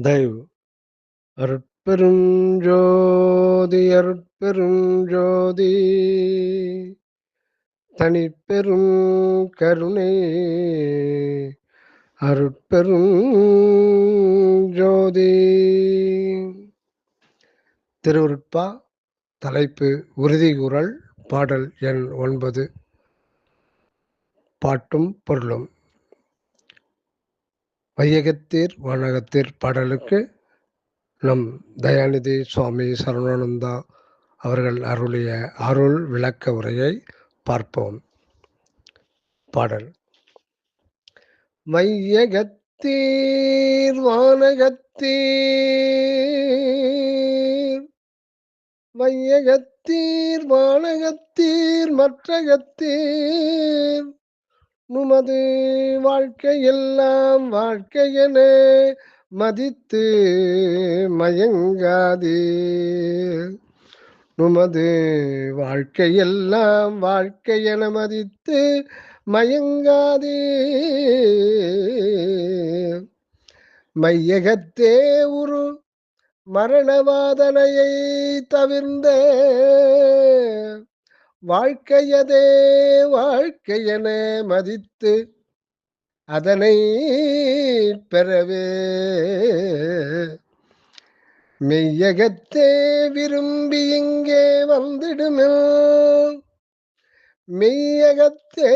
தயவு அருட்பெரும் ஜோதி அருட்பெரும் ஜோதி தனிப்பெரும் கருணை அருட்பெரும் ஜோதி. திருவுருட்பா தலைப்பு உறுதிகுரல் பாடல் எண் 9. பாட்டும் பொருளும். வையகத்தீர் வானகத்தீர் பாடலுக்கு நம் தயாநிதி சுவாமி சரவணானந்தா அவர்கள் அருளிய அருள் விளக்க உரையை பார்ப்போம். பாடல். வையகத்தீர் வானகத்தீர், வையகத்தீர் வானகத்தீர் மற்றகத்தீர், நுமது வாழ்க்கையெல்லாம் வாழ்க்கையென மதித்து மயங்காதீர், நுமது வாழ்க்கையெல்லாம் வாழ்க்கையென மதித்து மயங்காதீர். மையகத்தே உரு மரணவாதனையை தவிர்ந்த வாழ்க்கையதே வாழ்க்கையென மதித்து அதனை பெறவே, மெய்யகத்தே விரும்பி இங்கே வந்திடுமில், மெய்யகத்தே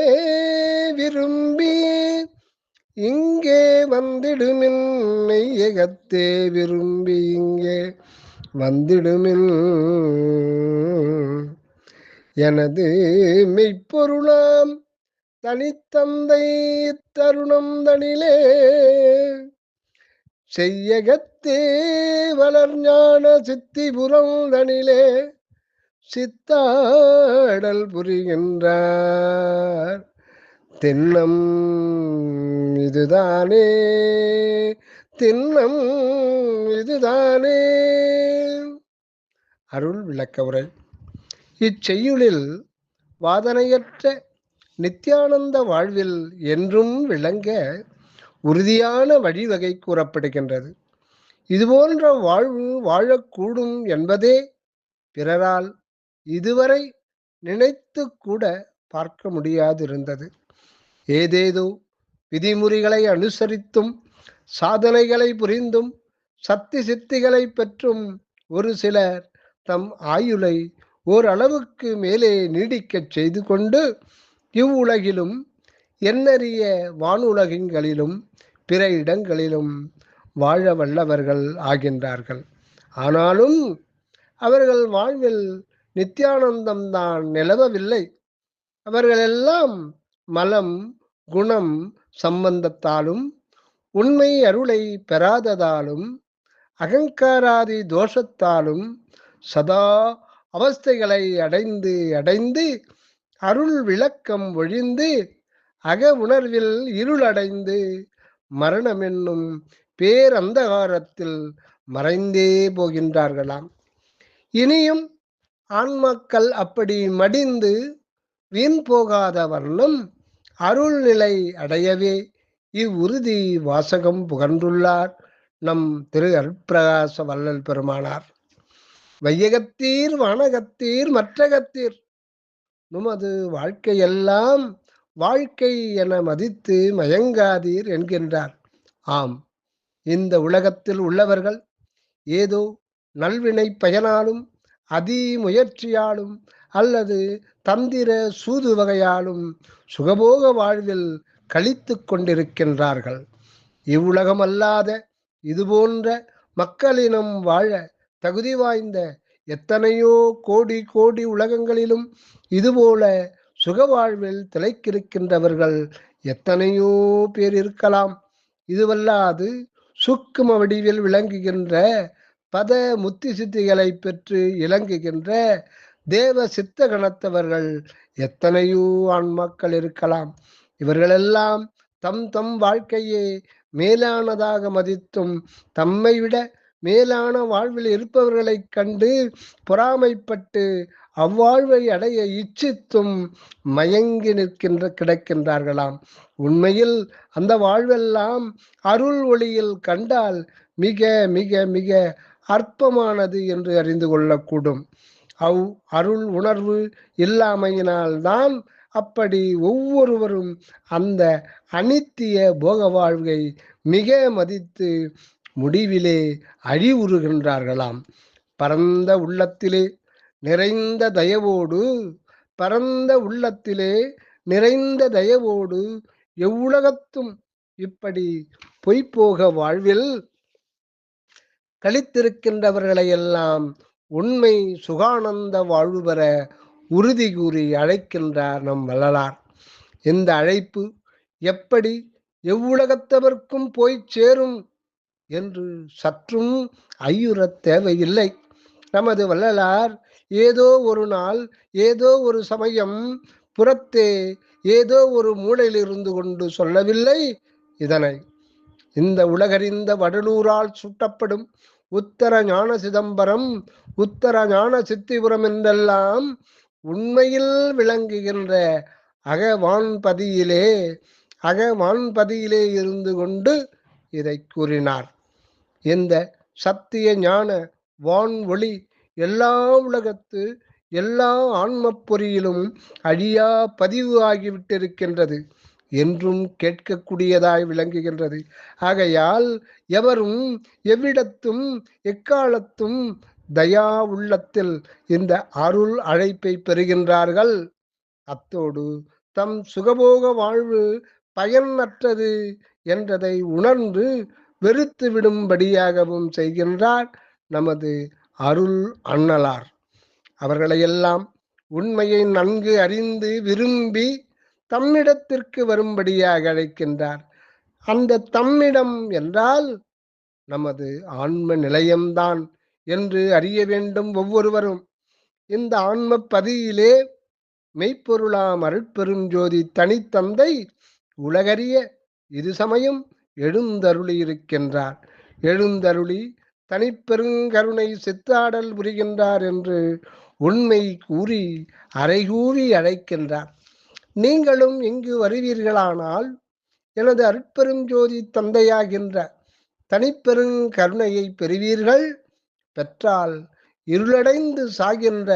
விரும்பி இங்கே வந்திடுமின், மெய்யகத்தே விரும்பி இங்கே வந்திடுமின், எனது மெய்ப்பொருளாம் தனித்தந்தை தருணம் தனிலே, செய்யகத்தே வளர்ஞான சித்திபுரம் தனிலே சித்தாடல் புரிகின்றார், திண்ணம் இதுதானே திண்ணம் இதுதானே. அருள் விளக்க உரை. இச்செய்யுளில் வாதனையற்ற நித்யானந்த வாழ்வில் என்றும் விளங்க உறுதியான வழிவகை கூறப்படுகின்றது. இதுபோன்ற வாழ்வு வாழக்கூடும் என்பதே பிறரால் இதுவரை நினைத்து கூட பார்க்க முடியாதிருந்தது. ஏதேதோ விதிமுறைகளை அனுசரித்தும் சாதனைகளை புரிந்தும் சக்தி சித்திகளை பெற்றும் ஒரு சிலர் தம் ஆயுளை ஓரளவுக்கு மேலே நீடிக்கச் செய்து கொண்டு இவ்வுலகிலும் எண்ணறிய வானுலகங்களிலும் பிற இடங்களிலும் வாழ வல்லவர்கள் ஆகின்றார்கள். ஆனாலும் அவர்கள் வாழ்வில் நித்யானந்தம்தான் நிலவவில்லை. அவர்களெல்லாம் மலம் குணம் சம்பந்தத்தாலும் உண்மை அருளை பெறாததாலும் அகங்காராதி தோஷத்தாலும் சதா அவஸ்தைகளை அடைந்து அடைந்து அருள் விளக்கம் ஒழிந்து அக உணர்வில் இருளடைந்து மரணம் என்னும் பேரந்தகாரத்தில் மறைந்தே போகின்றார்களாம். இனியும் ஆன்மாக்கள் அப்படி மடிந்து வீண் போகாத வண்ணம் அருள்நிலை அடையவே இவ்வுறுதி வாசகம் புகன்றுள்ளார் நம் திரு அருட்பிரகாச வள்ளல் பெருமானார். வையகத்தீர் வானகத்தீர் மற்றகத்தீர், நுமது வாழ்க்கையெல்லாம் வாழ்க்கை என மதித்து மயங்காதீர் என்கின்றார். ஆம், இந்த உலகத்தில் உள்ளவர்கள் ஏதோ நல்வினை பயனாலும் அதி முயற்சியாலும் அல்லது தந்திர சூது வகையாலும் சுகபோக வாழ்வில் கழித்து கொண்டிருக்கின்றார்கள். இவ்வுலகம் அல்லாத இதுபோன்ற மக்களினம் வாழ தகுதி வாய்ந்த எத்தனையோ கோடி கோடி உலகங்களிலும் இதுபோல சுக வாழ்வில் திளைக்கிருக்கின்றவர்கள் எத்தனையோ பேர் இருக்கலாம். இதுவல்லாது சூக்கும வடிவில் விளங்குகின்ற பத முத்தி சித்திகளை பெற்று இலங்குகின்ற தேவ சித்த கணத்தவர்கள் எத்தனையோ ஆன்மாக்கள் இருக்கலாம். இவர்களெல்லாம் தம் தம் வாழ்க்கையே மேலானதாக மதித்தும் தம்மை விட மேலான வாழ்வில் இருப்பவர்களைக் கண்டு பொறாமைப்பட்டு அவ்வாழ்வை அடைய இச்சித்தும் மயங்கி கிடக்கின்றார்களாம். உண்மையில் அந்த வாழ்வெல்லாம் அருள் ஒளியில் கண்டால் மிக மிக மிக அற்பமானது என்று அறிந்து கொள்ளக்கூடும். அருள் உணர்வு இல்லாமையினால்தான் அப்படி ஒவ்வொருவரும் அந்த அனித்திய போக வாழ்வை மிக மதித்து முடிவிலே அழிவுறுகின்றார்களாம். பரந்த உள்ளத்திலே நிறைந்த தயவோடு பரந்த உள்ளத்திலே நிறைந்த தயவோடு எவ்வுலகத்தும் இப்படி பொய்ப்போக வாழ்வில் கழித்திருக்கின்றவர்களையெல்லாம் உண்மை சுகானந்த வாழ்வு பெற உறுதி கூறி அழைக்கின்றார் நம் வள்ளலார். இந்த அழைப்பு எப்படி எவ்வுலகத்தவர்க்கும் போய் சேரும் என்று சற்றும் ஐயுறத் தேவையில்லை. நமது வள்ளலார் ஏதோ ஒரு நாள் ஏதோ ஒரு சமயம் புறத்தே ஏதோ ஒரு மூலையில் இருந்து கொண்டு சொல்லவில்லை இதனை. இந்த உலகறிந்த வடலூரால் சுட்டப்படும் உத்தர ஞான சிதம்பரம் உத்தர ஞான சித்திபுரம் என்றெல்லாம் உண்மையில் விளங்குகின்ற அகவான்பதியிலே இருந்து கொண்டு இதை கூறினார். இந்த சத்திய ஞான வான் ஒளி எல்லா உலகத்து எல்லா ஆன்மப் பொறியிலும் அழியா பதிவு ஆகிவிட்டிருக்கின்றது, என்றும் கேட்கக்கூடியதாய் விளங்குகின்றது. ஆகையால் எவரும் எவ்விடத்தும் எக்காலத்தும் தயா உள்ளத்தில் இந்த அருள் அழைப்பை பெறுகின்றார்கள். அத்தோடு தம் சுகபோக வாழ்வு பயனற்றது என்றதை உணர்ந்து வெறுத்து விடும்படியாகவும் செய்கின்றார் நமது அருள் அண்ணலார். அவர்களையெல்லாம் உண்மையை நன்கு அறிந்து விரும்பி தம்மிடத்திற்கு வரும்படியாக அழைக்கின்றார். அந்த தம்மிடம் என்றால் நமது ஆன்ம நிலையம்தான் என்று அறிய வேண்டும் ஒவ்வொருவரும். இந்த ஆன்ம பதியிலே மெய்ப்பொருளாம் அருட்பெருஞ்சோதி தனித்தந்தை உலகறிய இது சமயம் எழுந்தருளி இருக்கின்றார். எழுந்தருளி தனிப்பெருங்கருணை சித்தாடல் புரிகின்றார் என்று உண்மை கூறி அறைகூவி அழைக்கின்றார். நீங்களும் இங்கு வருவீர்களானால் எனது அருட்பெருஞ்சோதி தந்தையாகின்ற தனிப்பெருங்கருணையை பெறுவீர்கள். பெற்றால் இருளடைந்து சாகின்ற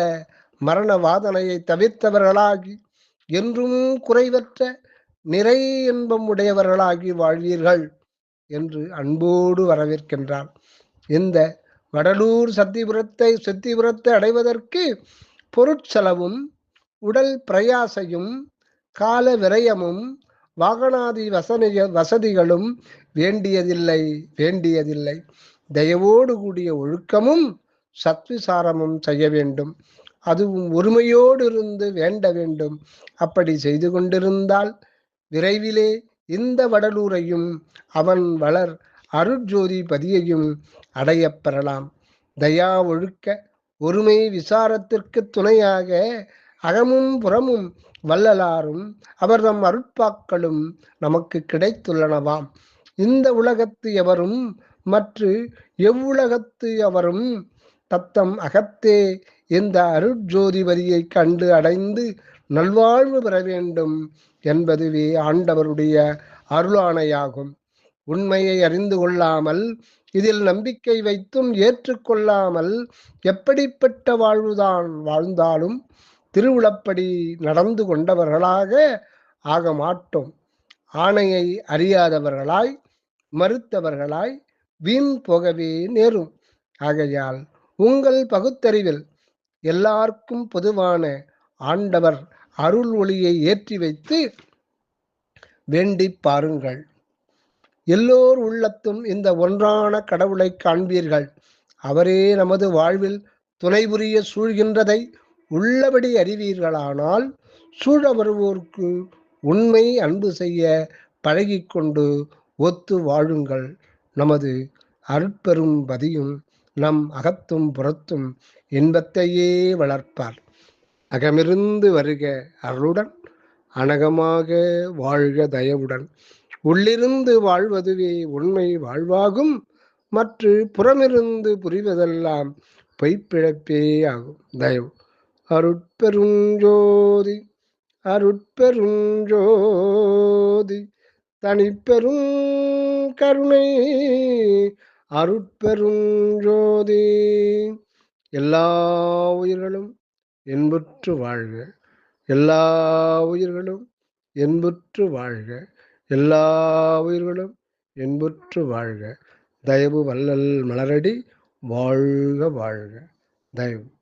மரண வாதனையை தவிர்த்தவர்களாகி என்றும் குறைவற்ற நிறை இன்பம் உடையவர்களாகி வாழ்வீர்கள் என்று அன்போடு வரவேற்கின்றார். இந்த வடலூர் சித்திபுரத்தை அடைவதற்கு பொருட்செலவும் உடல் பிரயாசையும் கால விரயமும் வாகனாதி வசதிகளும் வேண்டியதில்லை. தயவோடு கூடிய ஒழுக்கமும் சத்விசாரமும் செய்ய வேண்டும். அதுவும் ஒருமையோடு இருந்து வேண்ட வேண்டும். அப்படி செய்து கொண்டிருந்தால் விரைவிலே இந்த வடலூரையும் அவன் வளர் அருட்ஜோதி பதியையும் அடையப் பெறலாம். தயா ஒழுக்க ஒருமை விசாரத்திற்கு துணையாக அகமும் புறமும் வள்ளலாரும் அவர்தம் அருட்பாக்களும் நமக்கு கிடைத்துள்ளனவாம். இந்த உலகத்து எவரும் மற்ற எவ்வுலகத்து அவரும் தத்தம் அகத்தே இந்த அருட்ஜோதி வரியை கண்டு அடைந்து நல்வாழ்வு பெற வேண்டும் என்பதுவே ஆண்டவருடைய அருளாணையாகும். உண்மையை அறிந்து கொள்ளாமல் இதில் நம்பிக்கை வைத்தும் ஏற்றுக்கொள்ளாமல் எப்படிப்பட்ட வாழ்வுதான் வாழ்ந்தாலும் திருவுளப்படி நடந்து கொண்டவர்களாக ஆக மாட்டோம். ஆணையை அறியாதவர்களாய் மறுத்தவர்களாய் வீண் போகவே நேரும். ஆகையால் உங்கள் பகுத்தறிவில் எல்லாருக்கும் பொதுவான ஆண்டவர் அருள் ஒளியை ஏற்றி வைத்து வேண்டி பாருங்கள். எல்லோர் உள்ளத்தும் இந்த ஒன்றான கடவுளை காண்பீர்கள். அவரே நமது வாழ்வில் துணை புரிய சூழ்கின்றதை உள்ளபடி அறிவீர்களானால் சூழ வருவோர்க்கு உண்மை அன்பு செய்ய பழகிக்கொண்டு ஒத்து வாழுங்கள். நமது அருட்பெரும் பதியும் நம் அகத்தும் புறத்தும் இன்பத்தையே வளர்ப்பார். அகமிருந்து வருக அருளுடன் அனகமாக வாழ்க தயவுடன். உள்ளிருந்து வாழ்வதுவே உண்மை வாழ்வாகும். மற்ற புறமிருந்து புரிவதெல்லாம் பொய்ப்பிழப்பே ஆகும். தயவு அருட்பெருஞ்சோதி அருட்பெருஞ்சோதி தனிப்பெரும் கருணை அருட்பெருஞ்சோதி. எல்லா உயிர்களும் இன்புற்று வாழ்க. எல்லா உயிர்களும் இன்புற்று வாழ்க. எல்லா உயிர்களும் இன்புற்று வாழ்க. தயவு வள்ளல் மலரடி வாழ்க வாழ்க. தயவு.